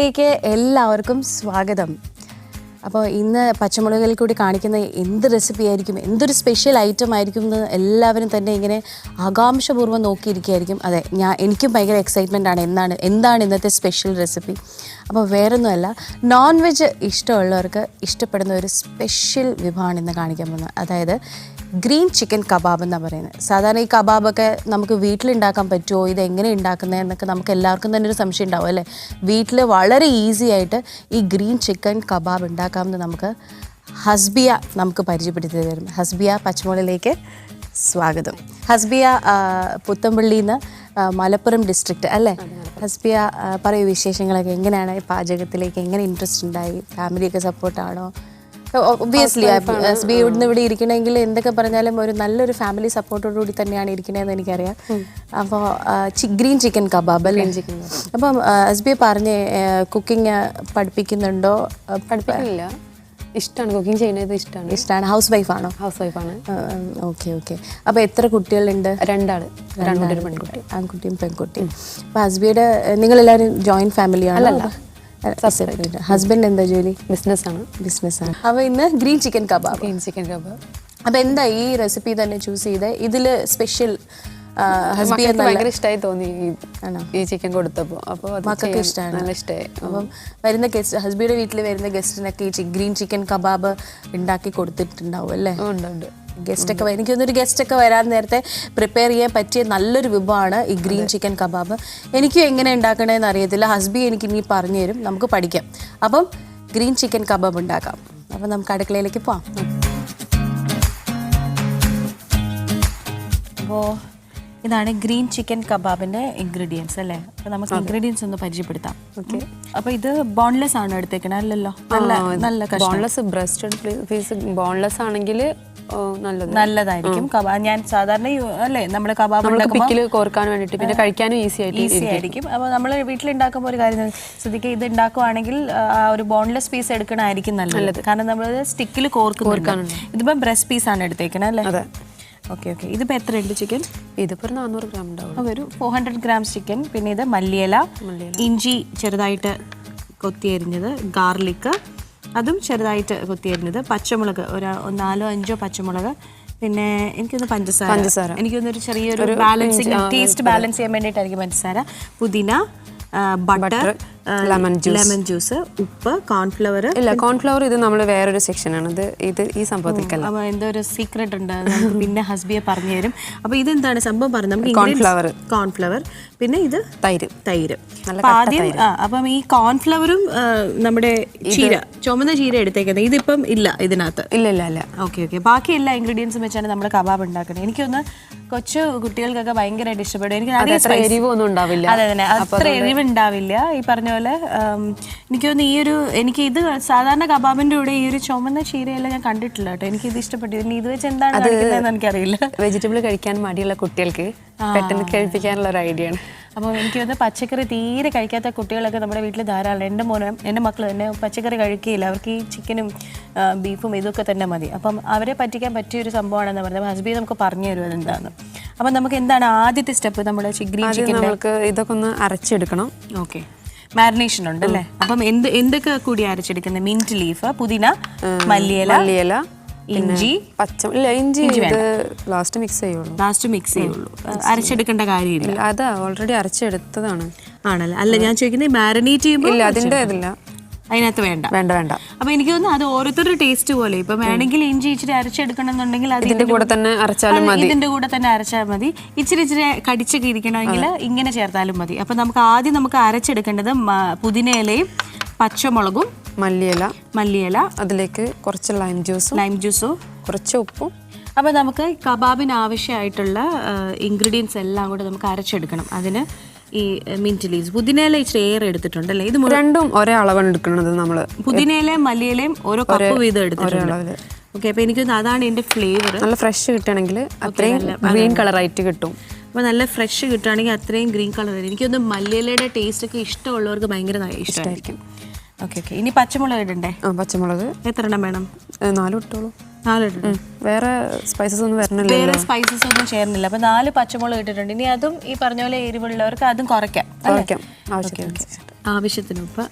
പച്ചമുളകിലേക്ക് എല്ലാവർക്കും സ്വാഗതം. അപ്പോൾ ഇന്ന് പച്ചമുളകിൽ കൂടി കാണിക്കുന്ന എന്ത് റെസിപ്പി ആയിരിക്കും, എന്തൊരു സ്പെഷ്യൽ ഐറ്റം ആയിരിക്കും എന്ന് എല്ലാവരും തന്നെ ഇങ്ങനെ ആകാംക്ഷപൂർവ്വം നോക്കിയിരിക്കുകയായിരിക്കും. അതെ, എനിക്കും ഭയങ്കര എക്സൈറ്റ്മെൻ്റ് ആണ് എന്താണ് ഇന്നത്തെ സ്പെഷ്യൽ റെസിപ്പി. അപ്പോൾ വേറൊന്നുമല്ല, നോൺ വെജ് ഇഷ്ടമുള്ളവർക്ക് ഇഷ്ടപ്പെടുന്ന ഒരു സ്പെഷ്യൽ വിഭവമാണ് ഇന്ന് കാണിക്കാൻ പോകുന്നത്. അതായത് ഗ്രീൻ ചിക്കൻ കബാബ് എന്നാണ് പറയുന്നത്. സാധാരണ ഈ കബാബൊക്കെ നമുക്ക് വീട്ടിലുണ്ടാക്കാൻ പറ്റുമോ, ഇത് എങ്ങനെ ഉണ്ടാക്കുന്നത് എന്നൊക്കെ നമുക്ക് എല്ലാവർക്കും തന്നെ ഒരു സംശയം ഉണ്ടാവും അല്ലേ. വീട്ടിൽ വളരെ ഈസി ആയിട്ട് ഈ ഗ്രീൻ ചിക്കൻ കബാബ് ഉണ്ടാക്കാമെന്ന് നമുക്ക് ഹസ്ബിയ നമുക്ക് പരിചയപ്പെടുത്തി തരും. ഹസ്ബിയ പച്ചമുളകിലേക്ക് സ്വാഗതം. ഹസ്ബിയ പുത്തമ്പള്ളിയിൽ നിന്ന് മലപ്പുറം ഡിസ്ട്രിക്റ്റ് അല്ലേ. ഹസ്ബിയ പറയൂ വിശേഷങ്ങളൊക്കെ, എങ്ങനെയാണ് പാചകത്തിലേക്ക് എങ്ങനെ ഇൻട്രസ്റ്റ് ഉണ്ടായി, ഫാമിലിയൊക്കെ സപ്പോർട്ടാണോ? ഒബ്വിയസ്ലി ഹസ്ബി ഇവിടുന്ന് ഇവിടെ ഇരിക്കണമെങ്കിൽ എന്തൊക്കെ പറഞ്ഞാലും ഒരു നല്ലൊരു ഫാമിലി സപ്പോർട്ടോടുകൂടി തന്നെയാണ് ഇരിക്കണതെന്ന് എനിക്കറിയാം. അപ്പോൾ ഗ്രീൻ ചിക്കൻ കബാബ് അല്ലേ. അപ്പം ഹസ്ബി പറഞ്ഞ് കുക്കിംഗ് പഠിപ്പിക്കുന്നുണ്ടോ? പഠിപ്പിക്കുന്നില്ല, ഇഷ്ടമാണ് കുക്കിംഗ് ചെയ്യുന്നത്, ഇഷ്ടമാണ്. ഹൗസ് വൈഫാണോ? ഹൗസ് വൈഫാണ്. Okay okay. അപ്പോൾ എത്ര കുട്ടികളുണ്ട്? രണ്ടാള്, പെൺകുട്ടി, ആൺകുട്ടിയും പെൺകുട്ടിയും. അപ്പോൾ ഹസ്ബിയുടെ നിങ്ങളെല്ലാവരും ജോയിൻറ്റ് ഫാമിലിയാണോ? അല്ല, ഹസ്ബൻഡ് എന്താ ജോലി? ബിസിനസ്സാണ്. അപ്പോൾ ഇന്ന് ഗ്രീൻ ചിക്കൻ കബാബ്. അപ്പോൾ എന്താ ഈ റെസിപ്പി തന്നെ ചൂസ് ചെയ്തത്? ഇതിൽ സ്പെഷ്യൽ ഭയങ്കര ഇഷ്ടമായി തോന്നി ഈ ചിക്കൻ കൊടുത്തപ്പോൾ. അപ്പോൾ മക്കൾക്ക് ഇഷ്ടമാണ്, നല്ല ഇഷ്ടമായി. അപ്പം വരുന്ന ഗസ്റ്റ്, ഹസ്ബിയുടെ വീട്ടിൽ വരുന്ന ഗസ്റ്റിനൊക്കെ ഈ ഗ്രീൻ ചിക്കൻ കബാബ് ഉണ്ടാക്കി കൊടുത്തിട്ടുണ്ടാവും അല്ലേ? ഉണ്ട്. ഗസ്റ്റൊക്കെ എനിക്ക് തോന്നുന്നൊരു ഗസ്റ്റൊക്കെ വരാൻ നേരത്തെ പ്രിപ്പയർ ചെയ്യാൻ പറ്റിയ നല്ലൊരു വിഭവമാണ് ഈ ഗ്രീൻ ചിക്കൻ കബാബ്. എനിക്കും എങ്ങനെ ഉണ്ടാക്കണമെന്ന് അറിയത്തില്ല, ഹസ്ബി എനിക്ക് ഇനി പറഞ്ഞു തരും, നമുക്ക് പഠിക്കാം. അപ്പം ഗ്രീൻ ചിക്കൻ കബാബ് ഉണ്ടാക്കാം. അപ്പം നമുക്ക് അടുക്കളയിലേക്ക് പോവാം. അപ്പോൾ ഇതാണ് ഗ്രീൻ ചിക്കൻ കബാബിൻ്റെ ഇൻഗ്രീഡിയൻസ് അല്ലേ. അപ്പോൾ നമുക്ക് ഇൻഗ്രീഡിയൻസ് ഒന്ന് പരിചയപ്പെടുത്താം. ഓക്കെ. അപ്പോൾ ഇത് ബോൺലെസ് ആണ് എടുത്തേക്കണേ അല്ലല്ലോ? നല്ല ബോൺലെസ്, ബ്രസ്റ്റ് പീസ് ബോൺലെസ് ആണെങ്കിൽ നല്ലതായിരിക്കും. ഞാൻ സാധാരണ അല്ലേ നമ്മുടെ കബാബ് കോർക്കാൻ വേണ്ടിയിട്ട്, പിന്നെ കഴിക്കാനും ഈസി ആയിരിക്കും. അപ്പോൾ നമ്മൾ വീട്ടിലുണ്ടാക്കുമ്പോൾ ഒരു കാര്യം ശ്രദ്ധിക്കുക, ഇത് ഉണ്ടാക്കുവാണെങ്കിൽ ആ ഒരു ബോൺലെസ് പീസ് എടുക്കണമായിരിക്കും നല്ലത്. കാരണം നമ്മൾ സ്റ്റിക്കിൽ കോർക്കാനുണ്ട്. ഇതിപ്പോൾ ബ്രസ്റ്റ് പീസാണ് എടുത്തേക്കണേ അല്ലേ? അതെ. ഓക്കെ. ഇതിപ്പോൾ എത്ര ഉണ്ട് ചിക്കൻ? ഇതിപ്പോൾ 400 ഗ്രാം ഉണ്ടാവും. ഒരു 400 ഗ്രാംസ് ചിക്കൻ. പിന്നെ ഇത് മല്ലിയില, ഇഞ്ചി ചെറുതായിട്ട് കൊത്തിയരിഞ്ഞത്, ഗാർലിക്ക് അതും ചെറുതായിട്ട് കൊത്തിയരിഞ്ഞത്, പച്ചമുളക് ഒരു 4-5 പച്ചമുളക്, പിന്നെ എനിക്കൊന്ന് പഞ്ചസാര, എനിക്കൊന്നൊരു ചെറിയൊരു ബാലൻസിങ് ടേസ്റ്റ് ബാലൻസ് ചെയ്യാൻ വേണ്ടിയിട്ടായിരിക്കും പഞ്ചസാര, പുതിന, ബട്ടർ, ലെമൺ ജ്യൂസ്, ഉപ്പ്, കോൺഫ്ലവർ. ഇല്ല, കോൺഫ്ലവർ ഇത് നമ്മൾ വേറൊരു സെക്ഷനാണ്. ഇത് ഈ സംഭവത്തിൽക്കല്ല. അപ്പോൾ എന്തോ ഒരു സീക്രട്ട് ഉണ്ട്, പിന്നെ ഹസ്ബിയെ പറഞ്ഞു തരും. അപ്പോൾ ഇതെന്താണ് സംഭവം പറഞ്ഞു നമുക്ക്? കോൺഫ്ലവർ, പിന്നെ ഇത് തൈര്. ആദ്യം അപ്പം ഈ കോൺഫ്ലവറും നമ്മുടെ ചുമന്ന ചീര എടുത്തേക്കുന്നത് ഇതിപ്പം ഇല്ല ഇതിനകത്ത്? ഇല്ല. ഓക്കെ. ബാക്കി എല്ലാ ഇൻഗ്രീഡിയൻസും വെച്ചാണ് നമ്മൾ കബാബ് ഉണ്ടാക്കുന്നത്. എനിക്കൊന്ന് കൊച്ചു കുട്ടികൾക്കൊക്കെ ഭയങ്കരമായിട്ട് ഇഷ്ടപ്പെടും. എനിക്ക് എരിവൊന്നും ഉണ്ടാവില്ല. അതെ, അത്ര എരിവ് ഉണ്ടാവില്ല. ഈ പറഞ്ഞ പോലെ എനിക്ക് തോന്നുന്നു എനിക്ക് ഇത് സാധാരണ കബാബിന്റെ കൂടെ ഈ ഒരു ചുമന്ന ചീരയെല്ലാം ഞാൻ കണ്ടിട്ടില്ല കേട്ടോ. എനിക്ക് ഇത് ഇഷ്ടപ്പെട്ടു. ഇനി ഇത് വെച്ച് എന്താണ് കാണിക്കുന്നതെന്ന് എനിക്കറിയില്ല. വെജിറ്റബിൾ കഴിക്കാൻ മടിയുള്ള കുട്ടികൾക്ക് പെട്ടെന്ന് കഴിപ്പിക്കാനുള്ള ഒരു ഐഡിയ ആണ്. അപ്പോൾ എനിക്ക് തോന്നുന്നു പച്ചക്കറി തീരെ കഴിക്കാത്ത കുട്ടികളൊക്കെ നമ്മുടെ വീട്ടിൽ ധാരാളം. എൻ്റെ മക്കൾ തന്നെ പച്ചക്കറി കഴിക്കുകയില്ല, അവർക്ക് ഈ ചിക്കനും ബീഫും ഇതൊക്കെ തന്നെ മതി. അപ്പം അവരെ പറ്റിക്കാൻ പറ്റിയൊരു സംഭവമാണെന്ന് പറഞ്ഞത് ഹസ്ബി നമുക്ക് പറഞ്ഞു തരും അതെന്താന്ന്. അപ്പം നമുക്ക് എന്താണ് ആദ്യത്തെ സ്റ്റെപ്പ്? നമ്മുടെ ഗ്രീൻ ചിക്കൻ നമുക്ക് ഇതൊക്കെ ഒന്ന് അരച്ചെടുക്കണം. ഓക്കെ. മാരിനേഷൻ ഉണ്ടല്ലേ? അപ്പം എന്തൊക്കെ കൂടി അരച്ചെടുക്കുന്നത്? മിന്റ് ലീഫ്, പുതിന, മല്ലിയില, ഇഞ്ചി, ഇഞ്ചി ലാസ്റ്റ് മിക്സ് ചെയ്യുള്ളൂ. അരച്ചെടുക്കേണ്ട കാര്യമില്ല, അത് ഓൾറെഡി അരച്ചെടുത്തതാണ്. ആണല്ലേ? അല്ല, ഞാൻ ചോദിക്കുന്നത് മാരിനേറ്റ് ചെയ്യുമ്പോൾ അതിന്റെ ഇതില്ല, അതിനകത്ത് വേണ്ട. അപ്പൊ എനിക്ക് തോന്നുന്നു അത് ഓരോരുത്തരുടെ ടേസ്റ്റ് പോലെ. ഇപ്പൊ വേണമെങ്കിൽ ഇഞ്ചി ഇച്ചിരി അരച്ചെടുക്കണം എന്നുണ്ടെങ്കിൽ ഇതിന്റെ കൂടെ തന്നെ അരച്ചാൽ മതി. ഇച്ചിരി കടിച്ചൊക്കെ ഇരിക്കണമെങ്കിൽ ഇങ്ങനെ ചേർത്താലും മതി. അപ്പൊ നമുക്ക് അരച്ചെടുക്കേണ്ടത് പുതിനയിലയും പച്ചമുളകും മല്ലിയില, അതിലേക്ക് കുറച്ച് ലൈം ജ്യൂസും കുറച്ച് ഉപ്പും. അപ്പോൾ നമുക്ക് കബാബിന് ആവശ്യമായിട്ടുള്ള ഇൻഗ്രീഡിയൻസ് എല്ലാം കൂടെ നമുക്ക് അരച്ചെടുക്കണം. അതിന് ഈ മിന്റ് ലീവ്സ്, പുതിനയില ഇച്ചിരി ഏറെ എടുത്തിട്ടുണ്ട് അല്ലേ? ഇത് രണ്ടും ഒരേ അളവാണ് എടുക്കുന്നത് നമ്മൾ. പുതിനയിലയും മല്ലിയിലയും ഓരോ കപ്പ് വീതം എടുത്തിട്ടുണ്ട്. ഓക്കെ. അപ്പോൾ എനിക്ക് അതാണ് എൻ്റെ ഫ്ലേവർ. നല്ല ഫ്രഷ് കിട്ടുകയാണെങ്കിൽ അത്രയും ഗ്രീൻ കളറായിട്ട് കിട്ടും. അപ്പോൾ നല്ല ഫ്രഷ് കിട്ടുകയാണെങ്കിൽ അത്രയും ഗ്രീൻ കളർ വരും. എനിക്കൊന്ന് മല്ലിയിലയുടെ ടേസ്റ്റ് ഒക്കെ ഇഷ്ടമുള്ളവർക്ക് ഭയങ്കര ഇഷ്ടമായിരിക്കും. ഓക്കെ. ഇനി പച്ചമുളക് ഇടണ്ടേ? പച്ചമുളക് എത്ര എണ്ണം വേണം? 4 ഇട്ടോളൂ. വേറെ സ്പൈസസ് ഒന്നും വരണില്ല, വേറെ സ്പൈസസ് ഒന്നും ചേർന്നില്ല. അപ്പോൾ 4 പച്ചമുളക് ഇട്ടിട്ടുണ്ട്. ഇനി അതും ഈ പറഞ്ഞ പോലെ എരിവുള്ളവർക്ക് അതും കുറയ്ക്കാം. ആവശ്യത്തിന് ഉപ്പ്.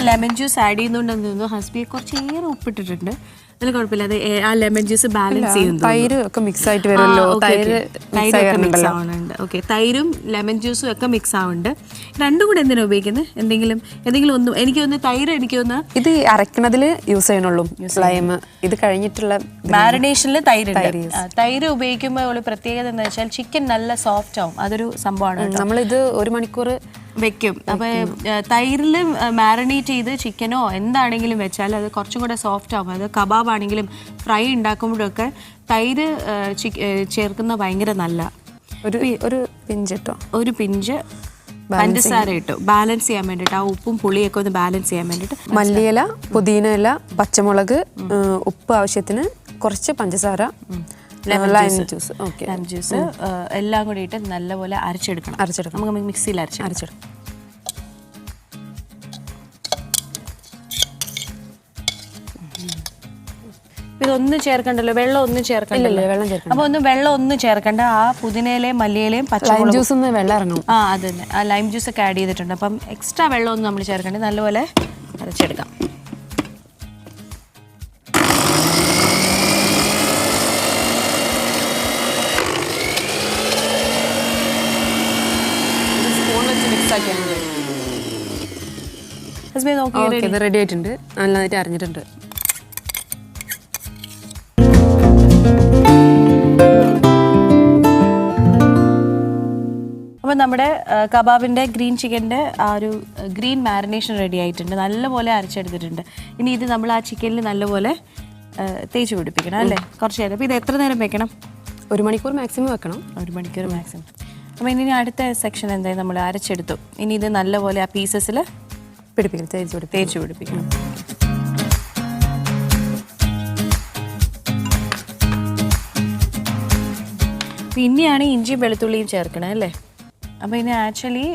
ലെമൺ ജ്യൂസ് ആഡ് ചെയ്യുന്നുണ്ടെന്ന് തോന്നുന്നു. ഹസ്ബി കുറച്ചേറെ ഉപ്പിട്ടിട്ടുണ്ട്. അതിൽ കുഴപ്പമില്ല, അത് ആ ലെമൺ ജ്യൂസ് ബാലൻസ് ചെയ്യുന്നു. തൈര് ഒക്കെ മിക്സ് ആയിട്ട് വരുമല്ലോ. മിക്സ് ആവുന്നുണ്ട്. ഓക്കെ, തൈരും ലെമൺ ജ്യൂസും ഒക്കെ മിക്സ് ആവുന്നുണ്ട്. രണ്ടും കൂടെ എന്തിനാ ഉപയോഗിക്കുന്നത്? എന്തെങ്കിലും ഒന്നും എനിക്കൊന്ന് തൈര് എനിക്കൊന്ന് ഇത് അരക്കണതിൽ യൂസ് ചെയ്യണുള്ളൂ. ലൈം ഇത് കഴിഞ്ഞിട്ടുള്ള മാരിനേഷനിൽ തൈര് ഉപയോഗിക്കുമ്പോൾ ഉള്ള പ്രത്യേകത എന്താ വെച്ചാൽ ചിക്കൻ നല്ല സോഫ്റ്റ് ആവും. അതൊരു സംഭവമാണ്. നമ്മളിത് 1 മണിക്കൂർ വെക്കും. അപ്പോൾ തൈരിൽ മാരിനേറ്റ് ചെയ്ത് ചിക്കനോ എന്താണെങ്കിലും വെച്ചാൽ അത് കുറച്ചും കൂടെ സോഫ്റ്റ് ആവും. അത് കബാബ് ആണെങ്കിലും ഫ്രൈ ഉണ്ടാക്കുമ്പോഴൊക്കെ തൈര് ചേർക്കുന്ന ഭയങ്കര നല്ല. ഒരു പിഞ്ച് ഇട്ടോ, ഒരു പിഞ്ച് പഞ്ചസാര ഇട്ടു ബാലൻസ് ചെയ്യാൻ വേണ്ടിയിട്ട്, ആ ഉപ്പും പുളിയൊക്കെ ഒന്ന് ബാലൻസ് ചെയ്യാൻ വേണ്ടിയിട്ട്. മല്ലിയില, പുതിന ഇല, പച്ചമുളക്, ഉപ്പ് ആവശ്യത്തിന്, കുറച്ച് പഞ്ചസാര, ലൈം ജ്യൂസ് എല്ലാം കൂടി ഇട്ട് നല്ലപോലെ അരച്ചെടുക്കണം. നമുക്ക് മിക്സിയിൽ അരച്ചെടുക്കാം. ഇതൊന്നും ചേർക്കണ്ടല്ലോ, വെള്ളം ഒന്നും ചേർക്കണ്ടല്ലോ. അപ്പൊ വെള്ളം ഒന്നും ചേർക്കണ്ട. ആ പുതിനയിലയും മല്ലിയിലയും പച്ചമുളക് ജ്യൂസ് വെള്ളം ഇറങ്ങും. അത് തന്നെ, ആ ലൈം ജ്യൂസ് ഒക്കെ ആഡ് ചെയ്തിട്ടുണ്ട്. അപ്പം എക്സ്ട്രാ വെള്ളം ഒന്നും നമ്മൾ ചേർക്കണ്ടേ, നല്ലപോലെ അരച്ചെടുക്കാം. റെഡി ആയിട്ടുണ്ട്, നന്നായിട്ട് അരിഞ്ഞിട്ടുണ്ട്. അപ്പോൾ നമ്മുടെ കബാബിൻ്റെ ഗ്രീൻ ചിക്കൻ്റെ ആ ഒരു ഗ്രീൻ മാരിനേഷൻ റെഡി ആയിട്ടുണ്ട്, നല്ലപോലെ അരച്ചെടുത്തിട്ടുണ്ട്. ഇനി ഇത് നമ്മൾ ആ ചിക്കനിൽ നല്ലപോലെ തേച്ച് പിടിപ്പിക്കണം അല്ലേ, കുറച്ച് നേരം. അപ്പോൾ ഇത് എത്ര നേരം വെക്കണം? 1 മണിക്കൂർ മാക്സിമം വെക്കണം. 1 മണിക്കൂർ മാക്സിമം. അപ്പോൾ ഇനി അടുത്ത സെക്ഷൻ എന്തായാലും നമ്മൾ അരച്ചെടുത്തു. ഇനി ഇത് നല്ലപോലെ ആ പീസസിൽ തേച്ച് പിടിപ്പിക്കണം. പിന്നെയാണ് ഇഞ്ചിയും വെളുത്തുള്ളിയും ചേർക്കണം അല്ലേ. അപ്പോൾ ഇനി ആക്ച്വലി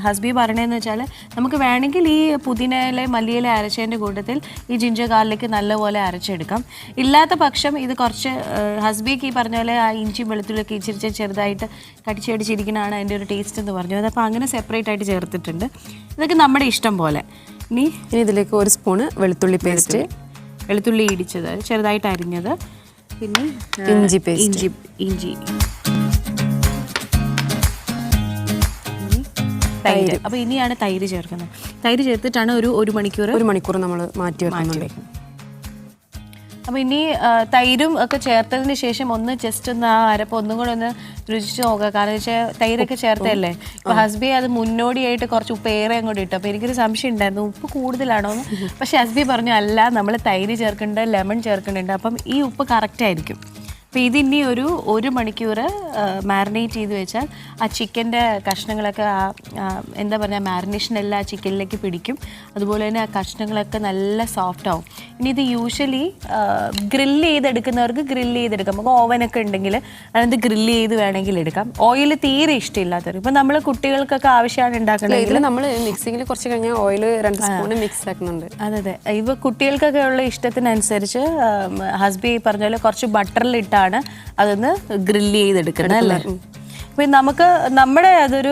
ഹസ്ബി പറയണതെന്ന് വെച്ചാൽ നമുക്ക് വേണമെങ്കിൽ ഈ പുതിനയില മല്ലിയില അരച്ചതിൻ്റെ കൂട്ടത്തിൽ ഈ ജിഞ്ചർ ഗാർലിക് നല്ലപോലെ അരച്ചെടുക്കാം. ഇല്ലാത്ത പക്ഷം ഇത് കുറച്ച് ഹസ്ബിക്ക് ഈ പറഞ്ഞ പോലെ ആ ഇഞ്ചിയും വെളുത്തുള്ളിയൊക്കെ ഇച്ചിരി ചെറുതായിട്ട് കടിച്ചടിച്ചിരിക്കുന്നതാണ് അതിൻ്റെ ഒരു ടേസ്റ്റ് എന്ന് പറഞ്ഞു. അതപ്പോൾ അങ്ങനെ സെപ്പറേറ്റ് ആയിട്ട് ചേർത്തിട്ടുണ്ട്. ഇതൊക്കെ നമ്മുടെ ഇഷ്ടം പോലെ. ഇനി ഇതിലേക്ക് 1 സ്പൂണ് വെളുത്തുള്ളി പേസ്റ്റ്, വെളുത്തുള്ളി ഇടിച്ചത് ചെറുതായിട്ട് അരിഞ്ഞത്, പിന്നെ ഇഞ്ചി പേസ്റ്റ്, ഇഞ്ചി, തൈര്. അപ്പോൾ ഇനിയാണ് തൈര് ചേർക്കുന്നത്. തൈര് ചേർത്തിട്ടാണ് ഒരു മണിക്കൂർ നമ്മൾ മാറ്റി വെക്കുന്നുണ്ട്. അപ്പോൾ ഇനി തൈരും ഒക്കെ ചേർത്തതിന് ശേഷം ഒന്ന് ജസ്റ്റ് ഒന്ന് ആ അരപ്പ് ഒന്നും കൂടെ ഒന്ന് രുചിച്ച് നോക്കുക. കാരണം വെച്ചാൽ തൈരൊക്കെ ചേർത്തല്ലേ. അപ്പോൾ ഹസ്ബി അത് മുന്നോടിയായിട്ട് കുറച്ച് ഉപ്പ് ഏറെ അങ്ങോട്ട് ഇട്ടു. അപ്പോൾ എനിക്കൊരു സംശയം ഉണ്ടായിരുന്നു ഉപ്പ് കൂടുതലാണോ എന്ന്. പക്ഷേ ഹസ്ബി പറഞ്ഞു അല്ല, നമ്മൾ തൈര് ചേർക്കുന്നുണ്ട്, ലെമൺ ചേർക്കുന്നുണ്ട്, അപ്പം ഈ ഉപ്പ് കറക്റ്റ് ആയിരിക്കും. അപ്പോൾ ഇതിനി 1 മണിക്കൂർ മാരിനേറ്റ് ചെയ്ത് വെച്ചാൽ ആ ചിക്കൻ്റെ കഷ്ണങ്ങളൊക്കെ എന്താ പറയുക മാരിനേഷൻ എല്ലാം ആ ചിക്കനിലേക്ക് പിടിക്കും. അതുപോലെ തന്നെ ആ കഷ്ണങ്ങളൊക്കെ നല്ല സോഫ്റ്റ് ആവും. ഇനി ഇത് യൂഷ്വലി ഗ്രില്ല് ചെയ്തെടുക്കുന്നവർക്ക് ഗ്രില്ല് ചെയ്തെടുക്കാം. നമുക്ക് ഓവനൊക്കെ ഉണ്ടെങ്കിൽ അതെന്ത് ഗ്രില്ല് ചെയ്ത് വേണമെങ്കിൽ എടുക്കാം. ഓയിൽ തീരെ ഇഷ്ടമില്ലാത്തവർ, ഇപ്പം നമ്മൾ കുട്ടികൾക്കൊക്കെ ആവശ്യമാണ് ഉണ്ടാക്കുന്നത്. നമ്മൾ മിക്സിങ്ങിൽ കുറച്ച് കഴിഞ്ഞാൽ ഓയിൽ 2 സ്പൂൺ മിക്സ് ആക്കുന്നുണ്ട്. അതെ, ഇവ കുട്ടികൾക്കൊക്കെ ഉള്ള ഇഷ്ടത്തിനനുസരിച്ച് ഹസ്ബി പറഞ്ഞ പോലെ കുറച്ച് ബട്ടറിലിട്ടാണ് അതൊന്ന് ഗ്രില്ല് ചെയ്തെടുക്കുന്നത് അല്ലേ. അപ്പം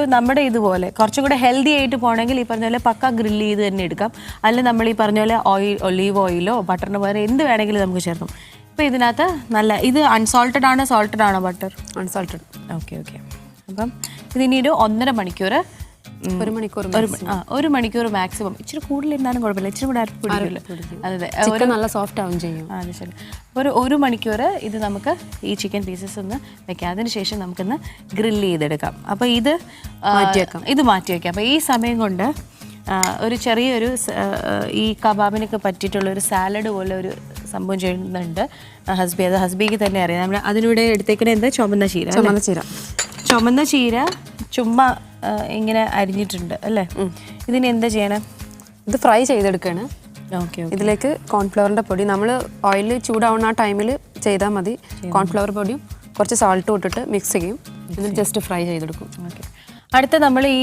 നമ്മുടെ ഇതുപോലെ കുറച്ചും കൂടെ ഹെൽത്തി ആയിട്ട് പോകണമെങ്കിൽ ഈ പറഞ്ഞ പോലെ പക്ക ഗ്രില്ല് ചെയ്ത് തന്നെ എടുക്കാം. അല്ലെങ്കിൽ നമ്മൾ ഈ പറഞ്ഞ പോലെ ഒലീവ് ഓയിലോ ബട്ടറിന് പകരം എന്ത് വേണമെങ്കിലും നമുക്ക് ചേർക്കാം. ഇപ്പോൾ ഇതിനകത്ത് നല്ല ഇത് അൺസോൾട്ടഡ് ആണോ സോൾട്ടഡ് ആണോ ബട്ടർ? അൺസോൾട്ടഡ്. ഓക്കെ. അപ്പം ഇതിനി ഒരു 1.5 മണിക്കൂർ 1 മണിക്കൂർ 1 മണിക്കൂർ മാക്സിമം. ഇച്ചിരി കൂടുതൽ இருந்தாലും കുഴപ്പമില്ല, ഇച്ചിരി കൂടെ അരപ്പ് പിടിക്കുമല്ലോ. അതെ, നല്ല സോഫ്റ്റ് ആവും ചെയ്യും. അത് ശരി. അപ്പോൾ 1 മണിക്കൂർ ഇത് നമുക്ക് ഈ ചിക്കൻ പീസസ് ഒന്ന് വെക്കാം. അതിനുശേഷം നമുക്കൊന്ന് ഗ്രില്ല് ചെയ്തെടുക്കാം. അപ്പോൾ ഇത് മാറ്റി വയ്ക്കാം. അപ്പോൾ ഈ സമയം കൊണ്ട് ഒരു ചെറിയൊരു ഈ കബാബിനൊക്കെ പറ്റിയിട്ടുള്ളൊരു സാലഡ് പോലെ ഒരു സംഭവം ചെയ്യുന്നുണ്ട് ഹസ്ബി. അത് ഹസ്ബിക്ക് തന്നെ അറിയാം. നമ്മൾ അതിലൂടെ എടുത്തേക്കുന്നത് എന്താ ചുമന്ന ചീര ചുമ്മാ ഇങ്ങനെ അരിഞ്ഞിട്ടുണ്ട് അല്ലേ. ഇതിന് എന്താ ചെയ്യണം? ഇത് ഫ്രൈ ചെയ്തെടുക്കുകയാണ്. ഇതിലേക്ക് കോൺഫ്ലവറിൻ്റെ പൊടി നമ്മൾ ഓയിൽ ചൂടാവുന്ന ആ ടൈമിൽ ചെയ്താൽ മതി. കോൺഫ്ലവർ പൊടിയും കുറച്ച് സാൾട്ടും ഇട്ടിട്ട് മിക്സ് ചെയ്യും. എന്നിട്ട് ജസ്റ്റ് ഫ്രൈ ചെയ്തെടുക്കും. ഓക്കെ. അടുത്ത നമ്മൾ ഈ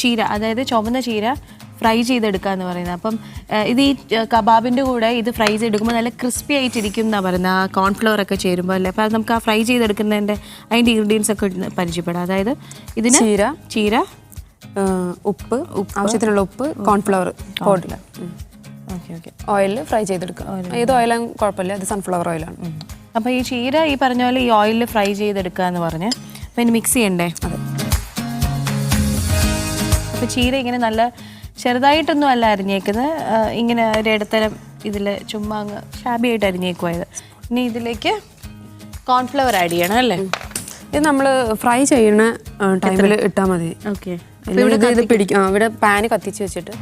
ചീര, അതായത് ചുവന്ന ചീര ഫ്രൈ ചെയ്തെടുക്കുക എന്ന് പറയുന്നത്. അപ്പം ഇത് ഈ കബാബിൻ്റെ കൂടെ ഇത് ഫ്രൈ ചെയ്തെടുക്കുമ്പോൾ നല്ല ക്രിസ്പി ആയിട്ടിരിക്കും എന്നാണ് പറയുന്നത്, ആ കോൺഫ്ലവർ ഒക്കെ ചേരുമ്പോൾ അല്ലേ. അപ്പോൾ അത് നമുക്ക് ആ ഫ്രൈ ചെയ്തെടുക്കുന്നതിൻ്റെ അതിൻ്റെ ഇൻഗ്രീഡിയൻസ് ഒക്കെ പരിചയപ്പെടാം. അതായത് ഇതിന് ചീര, ഉപ്പ് ആവശ്യത്തിനുള്ള ഉപ്പ് cornflour powder okay okay. Oil fry ചെയ്തെടുക്കുക. ഏത് ഓയിലും കുഴപ്പമില്ല, ഇത് സൺഫ്ലവർ ഓയിലാണ്. അപ്പോൾ ഈ ചീര ഈ പറഞ്ഞ പോലെ ഈ ഓയിലിൽ ഫ്രൈ ചെയ്തെടുക്കുക എന്ന് പറഞ്ഞ് അപ്പോൾ ഇനി മിക്സ് ചെയ്യണ്ടേ? അതെ. അപ്പോൾ ചീര ഇങ്ങനെ നല്ല ചെറുതായിട്ടൊന്നും അല്ല അരിഞ്ഞേക്കുന്നത്, ഇങ്ങനെ ഒരു ഇടത്തരം ഇതിൽ ചുമ്മാ അങ്ങ് ഷാബിയായിട്ട് അരിഞ്ഞേക്കുവായത്. ഇനി ഇതിലേക്ക് കോൺഫ്ലവർ ആഡ് ചെയ്യണം അല്ലേ? ഇത് നമ്മൾ ഫ്രൈ ചെയ്യുന്ന ടൈമിൽ ഇട്ടാൽ മതി. ഓക്കെ. ഇത് പിടിക്കും. ഇവിടെ പാന് കത്തിച്ച് വെച്ചിട്ട്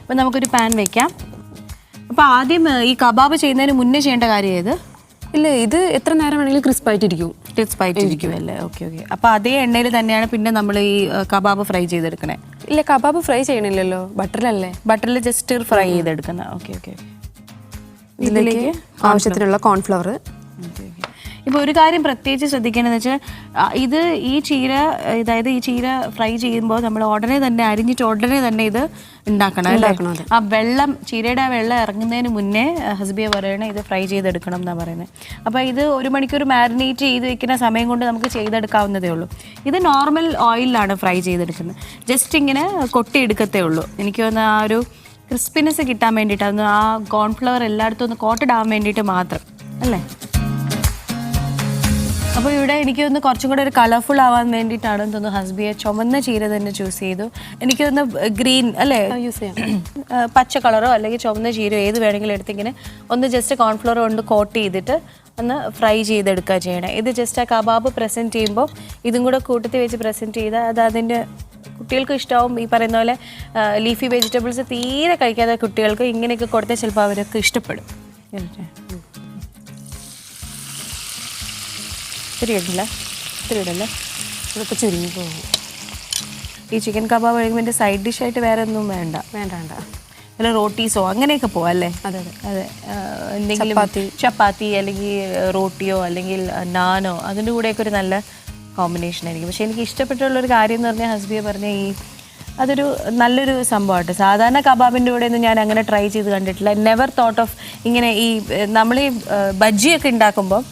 അപ്പോൾ നമുക്കൊരു പാൻ വെക്കാം. അപ്പോൾ ആദ്യം ഈ കബാബ് ചെയ്യുന്നതിന് മുന്നേ ചെയ്യേണ്ട കാര്യം ഏത്? ഇല്ല, ഇത് എത്ര നേരം വേണമെങ്കിലും ക്രിസ്പായിട്ടിരിക്കും. ക്രിസ്പായിട്ടിരിക്കുമല്ലേ? Okay okay. അപ്പോൾ അതേ എണ്ണയിൽ തന്നെയാണ് പിന്നെ നമ്മൾ ഈ കബാബ് ഫ്രൈ ചെയ്തെടുക്കണേ? ഇല്ല, കബാബ് ഫ്രൈ ചെയ്യണില്ലല്ലോ, ബട്ടറിലല്ലേ. ബട്ടറിൽ ജസ്റ്റ് ഫ്രൈ ചെയ്തെടുക്കുന്ന. Okay okay. ഇതിലേക്ക് ആവശ്യത്തിനുള്ള കോൺഫ്ലവർ. ഇപ്പോൾ ഒരു കാര്യം പ്രത്യേകിച്ച് ശ്രദ്ധിക്കേണ്ടതെന്ന് വെച്ചാൽ ഇത് ഈ ചീര, അതായത് ഈ ചീര ഫ്രൈ ചെയ്യുമ്പോൾ നമ്മൾ ഉടനെ തന്നെ അരിഞ്ഞിട്ട് ഉടനെ തന്നെ ഇത് ഉണ്ടാക്കണം. ആ വെള്ളം, ചീരയുടെ ആ വെള്ളം ഇറങ്ങുന്നതിന് മുന്നേ ഹസ്ബിയ പറയണേ ഇത് ഫ്രൈ ചെയ്തെടുക്കണം എന്നാണ് പറയുന്നത്. അപ്പോൾ ഇത് 1 മണിക്കൂർ മാരിനേറ്റ് ചെയ്ത് വെക്കുന്ന സമയം കൊണ്ട് നമുക്ക് ചെയ്തെടുക്കാവുന്നതേ ഉള്ളൂ. ഇത് നോർമൽ ഓയിലാണ് ഫ്രൈ ചെയ്തെടുക്കുന്നത്. ജസ്റ്റ് ഇങ്ങനെ കൊട്ടിയെടുക്കത്തേ ഉള്ളൂ. എനിക്ക് തോന്നുന്ന ആ ഒരു ക്രിസ്പിനെസ് കിട്ടാൻ വേണ്ടിയിട്ട്, അതൊന്ന് ആ കോൺഫ്ലവർ എല്ലായിടത്തും ഒന്ന് കോട്ടഡ് ആവാൻ വേണ്ടിയിട്ട് മാത്രം അല്ലേ? അപ്പോൾ ഇവിടെ എനിക്ക് തോന്നുന്നു കുറച്ചും കൂടെ ഒരു കളർഫുൾ ആവാൻ വേണ്ടിയിട്ടാണെന്ന് തോന്നുന്നു ഹസ്ബിയെ ചുമന്ന ചീര തന്നെ ചൂസ് ചെയ്തു. എനിക്ക് തോന്നുന്നു ഗ്രീൻ അല്ലേ യൂസ് ചെയ്യാം, പച്ച കളറോ അല്ലെങ്കിൽ ചുമന്ന ചീരയോ ഏത് വേണമെങ്കിലും എടുത്തിങ്ങനെ ഒന്ന് ജസ്റ്റ് കോൺഫ്ലവർ കൊണ്ട് കോട്ട് ചെയ്തിട്ട് ഒന്ന് ഫ്രൈ ചെയ്തെടുക്കുക ചെയ്യണം. ഇത് ജസ്റ്റ് ആ കബാബ് പ്രസൻറ്റ് ചെയ്യുമ്പോൾ ഇതും കൂടെ കൂട്ടത്തിൽ വെച്ച് പ്രസൻറ്റ് ചെയ്താൽ അത് അതിൻ്റെ കുട്ടികൾക്ക് ഇഷ്ടമാവും. ഈ പറയുന്ന പോലെ ലീഫി വെജിറ്റബിൾസ് തീരെ കഴിക്കാത്ത കുട്ടികൾക്ക് ഇങ്ങനെയൊക്കെ കൊടുത്താൽ ചിലപ്പോൾ അവരൊക്കെ ഇഷ്ടപ്പെടും. ഇത്തിരി ഇടല്ലേ, ഇതൊക്കെ ചുരുങ്ങി പോകും. ഈ ചിക്കൻ കബാബ് കഴിക്കുമ്പോൾ എൻ്റെ സൈഡ് ഡിഷായിട്ട് വേറെ ഒന്നും വേണ്ട. അല്ല റോട്ടീസോ അങ്ങനെയൊക്കെ പോവാം അല്ലേ? അതെ അതെ. എന്തെങ്കിലും ചപ്പാത്തി അല്ലെങ്കിൽ റോട്ടിയോ അല്ലെങ്കിൽ നാനോ അതിൻ്റെ കൂടെയൊക്കെ ഒരു നല്ല കോമ്പിനേഷൻ ആയിരിക്കും. പക്ഷേ എനിക്ക് ഇഷ്ടപ്പെട്ടുള്ളൊരു കാര്യം എന്ന് പറഞ്ഞാൽ ഹസ്ബിയ പറഞ്ഞ അതൊരു നല്ലൊരു സംഭവമായിട്ട്. സാധാരണ കബാബിൻ്റെ കൂടെ ഒന്നും ഞാൻ അങ്ങനെ ട്രൈ ചെയ്ത് കണ്ടിട്ടില്ല. നെവർ തോട്ട് ഓഫ് ഇങ്ങനെ ഈ നമ്മൾ ഈ ബജ്ജിയൊക്കെ ഉണ്ടാക്കുമ്പോൾ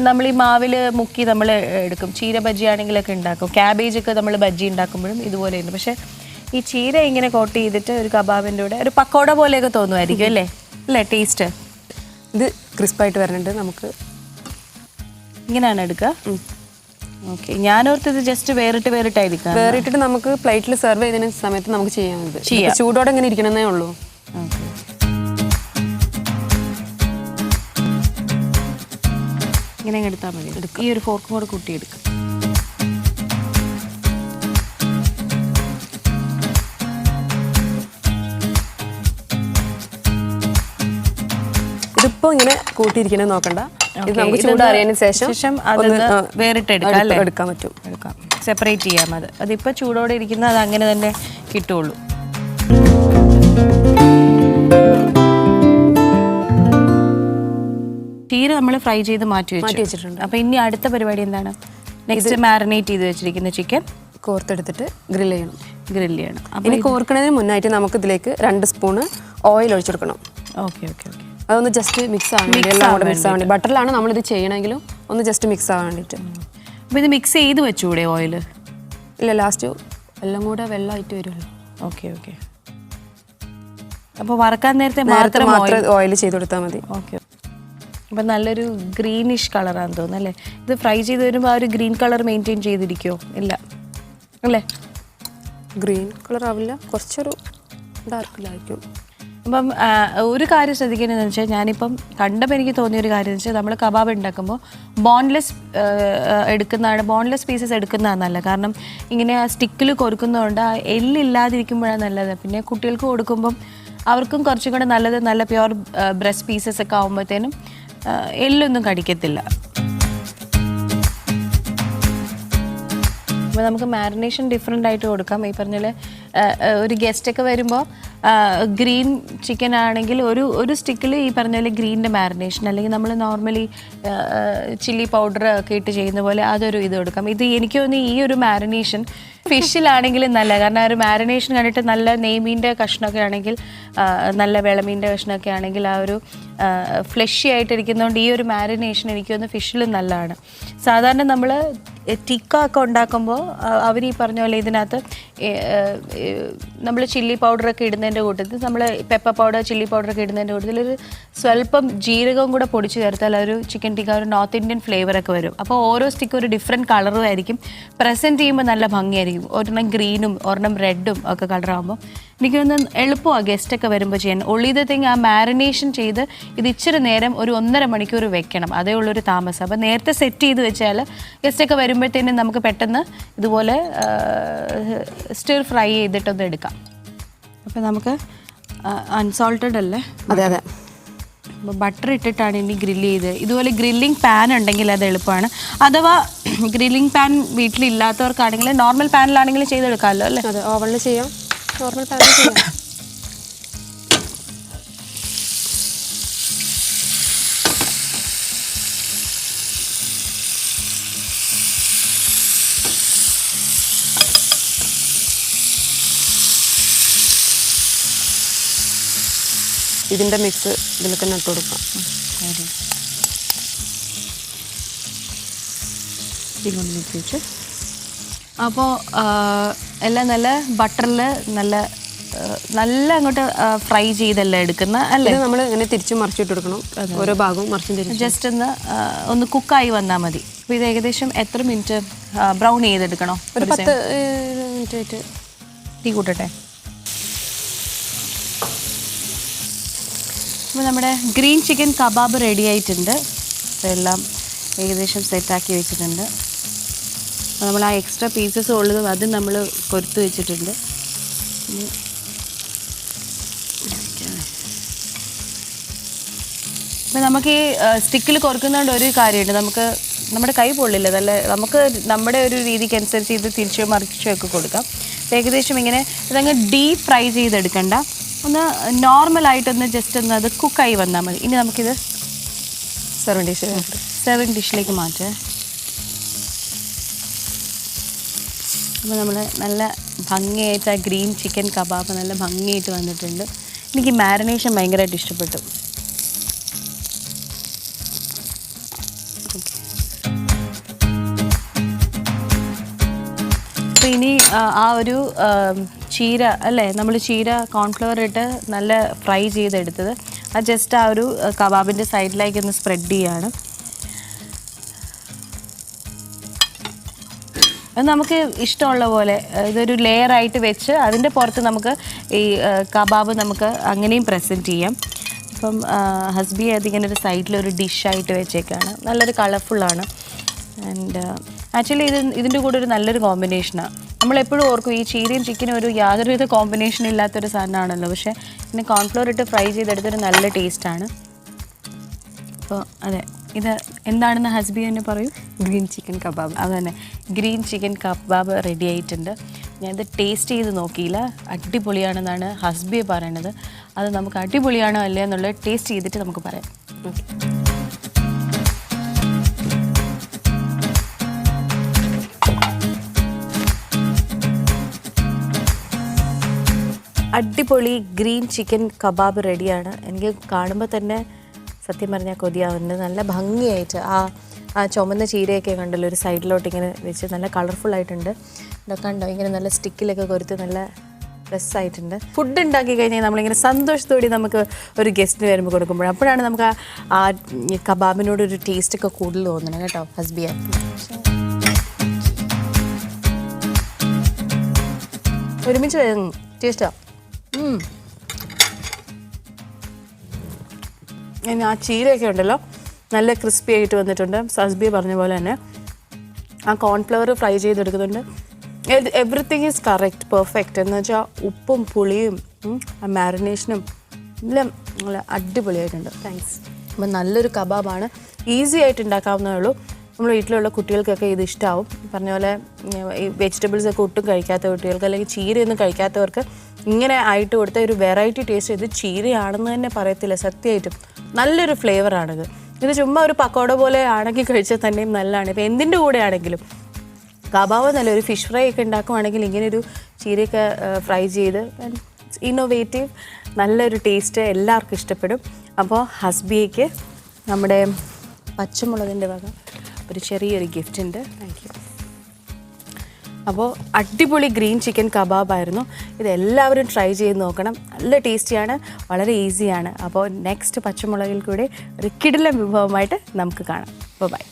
നമ്മൾ ഈ മാവിൽ മുക്കി നമ്മൾ എടുക്കും. ചീര ബജ്ജി ആണെങ്കിലൊക്കെ ഉണ്ടാക്കും. ക്യാബേജൊക്കെ നമ്മൾ ബജ്ജി ഉണ്ടാക്കുമ്പോഴും ഇതുപോലെയുണ്ട്. പക്ഷേ ഈ ചീര ഇങ്ങനെ കോട്ട് ചെയ്തിട്ട് ഒരു കബാബിൻ്റെ കൂടെ ഒരു പക്കോട പോലെയൊക്കെ തോന്നുമായിരിക്കും അല്ലേ? അല്ലേ ടേസ്റ്റ്? ഇത് ക്രിസ്പായിട്ട് വരുന്നുണ്ട്. നമുക്ക് ഇങ്ങനെയാണ് എടുക്കുക. ഓക്കെ. ഞാനോർത്തത് ജസ്റ്റ് വേറിട്ടായിരിക്കാം. വേറിട്ടിട്ട് നമുക്ക് പ്ലേറ്റിൽ സെർവ് ചെയ്തതിന് സമയത്ത് നമുക്ക് ചെയ്യാം. ചൂടോടെ ഇങ്ങനെ ഇരിക്കണമെന്നേ ഉള്ളൂ. ഓക്കെ. ഇങ്ങനെ എടുത്താൽ മതി. ഈ ഒരു ഫോർക്കും കൂടെ കൂട്ടിയെടുക്കും. ഇതിപ്പോ ഇങ്ങനെ കൂട്ടിയിരിക്കണേ നോക്കണ്ട. ഇത് നമുക്ക് ചൂടാറിയതിന് ശേഷം എടുക്കാൻ പറ്റും. സെപ്പറേറ്റ് ചെയ്യാം. അതിപ്പോൾ ചൂടോടെ ഇരിക്കുന്ന അത് അങ്ങനെ തന്നെ കിട്ടുള്ളൂ. ചീര നമ്മൾ ഫ്രൈ ചെയ്ത് മാറ്റി വെച്ചിട്ടുണ്ട്. അപ്പോൾ ഇനി അടുത്ത പരിപാടി എന്താണ്? നെക്സ്റ്റ് മാരിനേറ്റ് ചെയ്ത് വെച്ചിരിക്കുന്ന ചിക്കൻ കോർത്തെടുത്തിട്ട് ഗ്രിൽ ചെയ്യണം. അപ്പോൾ ഇനി കോർക്കുന്നതിന് മുന്നായിട്ട് നമുക്ക് ഇതിലേക്ക് 2 സ്പൂണ് ഓയിൽ ഒഴിച്ചെടുക്കണം. Okay okay okay. അതൊന്ന് ജസ്റ്റ് മിക്സ് ആവാൻ വേണ്ടി, എല്ലാം കൂടെ മിക്സ് ആവാൻ വേണ്ടി. ബട്ടറിലാണ് നമ്മളിത് ചെയ്യണമെങ്കിലും ഒന്ന് ജസ്റ്റ് മിക്സ് ആവാൻ വേണ്ടിയിട്ട്. അപ്പോൾ ഇത് മിക്സ് ചെയ്ത് വെച്ചുകൂടെ ഓയിൽ? ഇല്ല, ലാസ്റ്റ് എല്ലാം കൂടെ വെള്ളമായിട്ട് വരുമല്ലോ. Okay okay. അപ്പോൾ വറക്കാൻ നേരത്തെ മാത്രം ഓയിൽ ചെയ്ത് കൊടുത്താൽ മതി. ഓക്കെ. അപ്പം നല്ലൊരു ഗ്രീനിഷ് കളറാണെന്ന് തോന്നുന്നു അല്ലേ? ഇത് ഫ്രൈ ചെയ്ത് വരുമ്പോൾ ആ ഒരു ഗ്രീൻ കളർ മെയിൻറ്റെയിൻ ചെയ്തിരിക്കുമോ? ഇല്ല അല്ലേ? ഗ്രീൻ കളർ ആവില്ല, കുറച്ചൊരു ഡാർക്കിലായിരിക്കും. അപ്പം ഒരു കാര്യം ശ്രദ്ധിക്കേണ്ടതെന്ന് വെച്ചാൽ ഞാനിപ്പം കണ്ടപ്പോൾ എനിക്ക് തോന്നിയൊരു കാര്യം എന്ന് വെച്ചാൽ നമ്മൾ കബാബ് ഉണ്ടാക്കുമ്പോൾ ബോൺലെസ് ബോൺലെസ് പീസസ് എടുക്കുന്നതാണ് നല്ലത്. കാരണം ഇങ്ങനെ ആ സ്റ്റിക്കിൽ കൊറുക്കുന്നതുകൊണ്ട് ആ എല്ലില്ലാതിരിക്കുമ്പോഴാണ് നല്ലത്. പിന്നെ കുട്ടികൾക്ക് കൊടുക്കുമ്പം അവർക്കും കുറച്ചും കൂടെ നല്ലത് നല്ല പ്യുവർ ബ്രസ്റ്റ് പീസസ് ഒക്കെ ആകുമ്പോഴത്തേനും എല്ലൊന്നും കടിക്കത്തില്ല. അപ്പോൾ നമുക്ക് മാരിനേഷൻ ഡിഫറെൻ്റ് ആയിട്ട് കൊടുക്കാം. ഈ പറഞ്ഞ പോലെ ഒരു ഗസ്റ്റൊക്കെ വരുമ്പോൾ ഗ്രീൻ ചിക്കൻ ആണെങ്കിൽ ഒരു സ്റ്റിക്കിൽ ഈ പറഞ്ഞ പോലെ ഗ്രീനിൻ്റെ മാരിനേഷൻ, അല്ലെങ്കിൽ നമ്മൾ നോർമലി ചില്ലി പൗഡർ ഒക്കെ ഇട്ട് ചെയ്യുന്ന പോലെ അതൊരു ഇത് കൊടുക്കാം. ഇത് എനിക്ക് തോന്നുന്നു ഈ ഒരു മാരിനേഷൻ ഫിഷിലാണെങ്കിലും നല്ല, കാരണം ആ ഒരു മാരിനേഷൻ കണ്ടിട്ട് നല്ല നെയ്മീൻ്റെ കഷ്ണമൊക്കെ ആണെങ്കിൽ, നല്ല വിളമീൻ്റെ കഷ്ണമൊക്കെ ആണെങ്കിൽ ആ ഒരു ഫ്ലഷി ആയിട്ടിരിക്കുന്നതുകൊണ്ട് ഈ ഒരു മാരിനേഷൻ എനിക്ക് തോന്നുന്നു ഫിഷിലും നല്ലതാണ്. സാധാരണ നമ്മൾ ടിക്ക ഒക്കെ ഉണ്ടാക്കുമ്പോൾ അവർ ഈ പറഞ്ഞ പോലെ ഇതിനകത്ത് നമ്മൾ ചില്ലി പൗഡറൊക്കെ ഇടുന്നതിൻ്റെ കൂട്ടത്തിൽ, നമ്മൾ പെപ്പർ പൗഡർ ചില്ലി പൗഡറൊക്കെ ഇടുന്നതിൻ്റെ കൂട്ടത്തിൽ ഒരു സ്വല്പം ജീരകവും കൂടെ പൊടിച്ച് ചേർത്താൽ ഒരു ചിക്കൻ ടിക്ക ഒരു നോർത്ത് ഇന്ത്യൻ ഫ്ലേവറൊക്കെ വരും. അപ്പോൾ ഓരോ സ്റ്റിക്കും ഒരു ഡിഫറെൻറ്റ് കളറും ആയിരിക്കും, പ്രസൻറ്റ് ചെയ്യുമ്പോൾ നല്ല ഭംഗിയായിരിക്കും. ഒരെണ്ണം ഗ്രീനും ഒരെണ്ണം റെഡും ഒക്കെ കളറാകുമ്പോൾ എനിക്കൊന്ന് എളുപ്പമാണ് ഗസ്റ്റൊക്കെ വരുമ്പോൾ ചെയ്യാൻ. ഒള്ളി ദ തിങ് ആ മാരിനേഷൻ ചെയ്ത് ഇത് ഇച്ചിരി നേരം ഒരു 1.5 മണിക്കൂർ വെക്കണം, അതേ ഉള്ളൊരു താമസം. അപ്പോൾ നേരത്തെ സെറ്റ് ചെയ്ത് വെച്ചാൽ ഗസ്റ്റൊക്കെ വരുമ്പോഴത്തേനും നമുക്ക് പെട്ടെന്ന് ഇതുപോലെ സ്റ്റിർ ഫ്രൈ ചെയ്തിട്ടൊന്ന് എടുക്കാം. അപ്പോൾ നമുക്ക് അൺസോൾട്ടഡ് അല്ലേ? അതെ അതെ. അപ്പോൾ ബട്ടർ ഇട്ടിട്ടാണ് ഇനി ഗ്രില്ല് ചെയ്ത്. ഇതുപോലെ ഗ്രില്ലിംഗ് പാൻ ഉണ്ടെങ്കിൽ അത് എളുപ്പമാണ്. അഥവാ ഗ്രില്ലിംഗ് പാൻ വീട്ടിലില്ലാത്തവർക്കാണെങ്കിൽ നോർമൽ പാനിലാണെങ്കിലും ചെയ്തെടുക്കാമല്ലോ അല്ലേ? അതെ, ഓവനിൽ ചെയ്യാം, നോർമൽ പാനിൽ ചെയ്യാം. ഇതിൻ്റെ മിക്സ് ഇതിൽ തന്നെ ഇട്ട് കൊടുക്കാം. ഇങ്ങോട്ട് വെച്ച് അപ്പോൾ എല്ലാം നല്ല ബട്ടറിൽ നല്ല അങ്ങോട്ട് ഫ്രൈ ചെയ്തെല്ലാം എടുക്കുന്ന അല്ലേ? നമ്മൾ ഇങ്ങനെ തിരിച്ചും മറിച്ചിട്ട് കൊടുക്കണം, ഓരോ ഭാഗവും മറിച്ചും തിരിച്ചും. ജസ്റ്റ് ഒന്ന് കുക്കായി വന്നാൽ മതി. അപ്പോൾ ഇത് ഏകദേശം എത്ര മിനിറ്റ് ബ്രൗൺ ചെയ്തെടുക്കണോ? ഒരു 10 മിനിറ്റ് ആയിട്ട് തീ കൂട്ടട്ടെ. അപ്പോൾ നമ്മുടെ ഗ്രീൻ ചിക്കൻ കബാബ് റെഡി ആയിട്ടുണ്ട്. എല്ലാം ഏകദേശം സെറ്റാക്കി വെച്ചിട്ടുണ്ട്. നമ്മൾ ആ എക്സ്ട്രാ പീസസ് ഉള്ളത് അത് നമ്മൾ കൊരുത്ത് വെച്ചിട്ടുണ്ട്. അപ്പോൾ നമുക്ക് ഈ സ്റ്റിക്കിൽ കൊറുക്കുന്നതുകൊണ്ട് ഒരു കാര്യമുണ്ട്, നമുക്ക് നമ്മുടെ കൈ പൊള്ളില്ല, നല്ല നമുക്ക് നമ്മുടെ ഒരു രീതിക്ക് അനുസരിച്ച് ഇത് തിരിച്ചോ മറിച്ചോ ഒക്കെ കൊടുക്കാം. ഏകദേശം ഇങ്ങനെ ഇതങ്ങ് ഡീപ് ഫ്രൈ ചെയ്തെടുക്കണ്ട, ഒന്ന് നോർമലായിട്ടൊന്ന് ജസ്റ്റ് ഒന്ന് അത് കുക്കായി വന്നാൽ മതി. ഇനി നമുക്കിത് സെർവിങ് ഡിഷിലേക്ക് മാറ്റാം. അപ്പോൾ നമ്മൾ നല്ല ഭംഗിയായിട്ട് ആ ഗ്രീൻ ചിക്കൻ കബാബ് നല്ല ഭംഗിയായിട്ട് വന്നിട്ടുണ്ട്. എനിക്ക് മാരിനേഷൻ ഭയങ്കരമായിട്ട് ഇഷ്ടപ്പെട്ടു. അപ്പോൾ ഇനി ആ ഒരു ചീര അല്ലേ, നമ്മൾ ചീര കോൺഫ്ലവർ ഇട്ട് നല്ല ഫ്രൈ ചെയ്തെടുത്തത് അത് ജസ്റ്റ് ആ ഒരു കബാബിൻ്റെ സൈഡിലേക്ക് ഒന്ന് സ്പ്രെഡ് ചെയ്യാണ്. അത് നമുക്ക് ഇഷ്ടമുള്ള പോലെ ഇതൊരു ലെയറായിട്ട് വെച്ച് അതിൻ്റെ പുറത്ത് നമുക്ക് ഈ കബാബ് നമുക്ക് അങ്ങനെയും പ്രസൻറ്റ് ചെയ്യാം. ഇപ്പം ഹസ്ബി അതിങ്ങനെ ഒരു സൈഡിലൊരു ഡിഷായിട്ട് വെച്ചേക്കാണ്, നല്ലൊരു കളർഫുള്ളാണ്. ആൻഡ് ആക്ച്വലി ഇതിൻ്റെ കൂടെ ഒരു നല്ലൊരു കോമ്പിനേഷനാണ്. നമ്മളെപ്പോഴും ഓർക്കും ഈ ചീരയും ചിക്കനും ഒരു യാതൊരുവിധ കോമ്പിനേഷൻ ഇല്ലാത്തൊരു സാധനമാണല്ലോ, പക്ഷേ പിന്നെ കോൺഫ്ലോർ ഇട്ട് ഫ്രൈ ചെയ്തെടുത്തൊരു നല്ല ടേസ്റ്റാണ്. അപ്പോൾ അതെ, ഇത് എന്താണെന്ന് ഹസ്ബി തന്നെ പറയും. Green chicken kebab. അത് തന്നെ, ഗ്രീൻ ചിക്കൻ കബാബ് റെഡി ആയിട്ടുണ്ട്. ഞാനിത് ടേസ്റ്റ് ചെയ്ത് നോക്കിയില്ല, അടിപൊളിയാണെന്നാണ് ഹസ്ബി പറയണത്. അത് നമുക്ക് അടിപൊളിയാണോ അല്ലേ എന്നുള്ളത് ടേസ്റ്റ് ചെയ്തിട്ട് നമുക്ക് പറയാം. അടിപൊളി ഗ്രീൻ ചിക്കൻ കബാബ് റെഡിയാണ്. എനിക്ക് കാണുമ്പോൾ തന്നെ സത്യം പറഞ്ഞാൽ കൊതിയാവുന്നുണ്ട്. നല്ല ഭംഗിയായിട്ട് ആ ചുമന്ന ചീരയൊക്കെ കണ്ടല്ലോ ഒരു സൈഡിലോട്ട് ഇങ്ങനെ വെച്ച് നല്ല കളർഫുള്ളായിട്ടുണ്ട്. ഇതൊക്കെ ഉണ്ടോ ഇങ്ങനെ നല്ല സ്റ്റിക്കിലൊക്കെ കൊരുത്ത് നല്ല രസമായിട്ടുണ്ട്. ഫുഡ് ഉണ്ടാക്കി കഴിഞ്ഞാൽ നമ്മളിങ്ങനെ സന്തോഷത്തോടെ നമുക്ക് ഒരു ഗസ്റ്റിന് വരുമ്പോൾ കൊടുക്കുമ്പോൾ അപ്പോഴാണ് നമുക്ക് ആ കബാബിനോടൊരു ടേസ്റ്റൊക്കെ കൂടുതൽ തോന്നുന്നത് കേട്ടോ ഹസ്ബിയ. ഒരുമിച്ച് ടേസ്റ്റാ. ആ ചീരയൊക്കെ ഉണ്ടല്ലോ നല്ല ക്രിസ്പി ആയിട്ട് വന്നിട്ടുണ്ട്. ഹസ്ബി പറഞ്ഞ പോലെ തന്നെ ആ കോൺഫ്ലവർ ഫ്രൈ ചെയ്തെടുക്കുന്നുണ്ട്. Everything is correct, perfect. എന്ന് വെച്ചാൽ ഉപ്പും പുളിയും ആ മാരിനേഷനും എല്ലാം നല്ല അടിപൊളിയായിട്ടുണ്ട്. താങ്ക്സ്. അപ്പം നല്ലൊരു കബാബാണ്, ഈസി ആയിട്ട് ഉണ്ടാക്കാവുന്നതേ ഉള്ളൂ. നമ്മൾ വീട്ടിലുള്ള കുട്ടികൾക്കൊക്കെ ഇത് ഇഷ്ടമാവും. പറഞ്ഞ പോലെ ഈ വെജിറ്റബിൾസൊക്കെ ഒട്ടും കഴിക്കാത്ത കുട്ടികൾക്ക് അല്ലെങ്കിൽ ചീരയൊന്നും കഴിക്കാത്തവർക്ക് ഇങ്ങനെ ആയിട്ട് കൊടുത്ത ഒരു വെറൈറ്റി ടേസ്റ്റ്. ഇത് ചീരയാണെന്ന് തന്നെ പറയത്തില്ല, സത്യമായിട്ടും നല്ലൊരു ഫ്ലേവറാണിത്. ഇത് ചുമ്മാ ഒരു പക്കോട പോലെ ആണെങ്കിൽ കഴിച്ചാൽ തന്നെയും നല്ലതാണ്. ഇപ്പോൾ എന്തിൻ്റെ കൂടെ ആണെങ്കിലും കബാബ് നല്ല ഒരു ഫിഷ് ഫ്രൈ ഒക്കെ ഉണ്ടാക്കുവാണെങ്കിൽ ഇങ്ങനെയൊരു ചീരയൊക്കെ ഫ്രൈ ചെയ്ത് ഇന്നോവേറ്റീവ് നല്ലൊരു ടേസ്റ്റ് എല്ലാവർക്കും ഇഷ്ടപ്പെടും. അപ്പോൾ ഹസ്ബിയയ്ക്ക് നമ്മുടെ പച്ചമുളകിൻ്റെ വക ഒരു ചെറിയൊരു ഗിഫ്റ്റ് ഉണ്ട്. Thank you. അപ്പോൾ അടിപൊളി ഗ്രീൻ ചിക്കൻ കബാബായിരുന്നു. ഇതെല്ലാവരും ട്രൈ ചെയ്ത് നോക്കണം. നല്ല ടേസ്റ്റിയാണ്, വളരെ ഈസിയാണ്. അപ്പോൾ നെക്സ്റ്റ് പച്ചമുളകിൽ കൂടെ ഒരു കിടിലൻ വിഭവമായിട്ട് നമുക്ക് കാണാം. ബൈ.